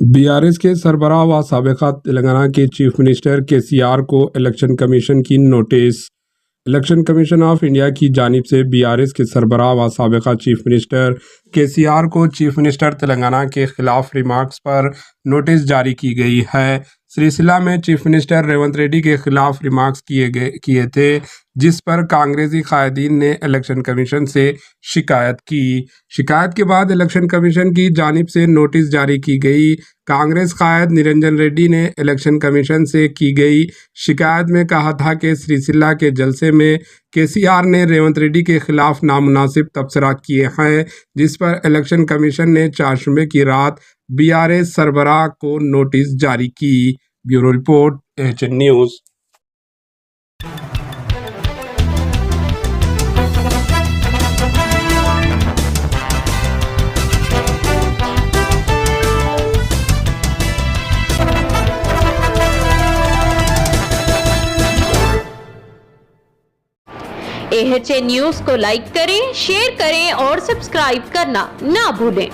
BRS के सरबराह व साबिक़ा तेलंगाना के चीफ मिनिस्टर केसीआर को इलेक्शन कमीशन की notice. Election commission of India की जानिब से बीआरएस के सरबराह व साबिक़ा चीफ मिनिस्टर केसीआर को चीफ मिनिस्टर तेलंगाना के खिलाफ रिमार्क्स पर नोटिस जारी की गई है। सिलसिला में चीफ मिनिस्टर रेवंत रेड्डी के खिलाफ रिमार्क्स किए थे, जिस पर कांग्रेसी कायदीन ने इलेक्शन कमीशन से शिकायत की। शिकायत के बाद इलेक्शन कमीशन की जानिब से नोटिस जारी की गई। कांग्रेस कायद निरंजन रेड्डी ने इलेक्शन कमीशन से की गई शिकायत में कहा था कि सिलसिला के जलसे में केसीआर ने रेवंत रेड्डी के खिलाफ नामुनासिब तबसरा किए हैं, जिस पर इलेक्शन कमीशन ने 4 जुम्मे की रात बीआरएस सरबराह को नोटिस जारी की। Bureau report, HN news. HN news को लाइक करें, शेयर करें और सब्सक्राइब करना ना भूलें।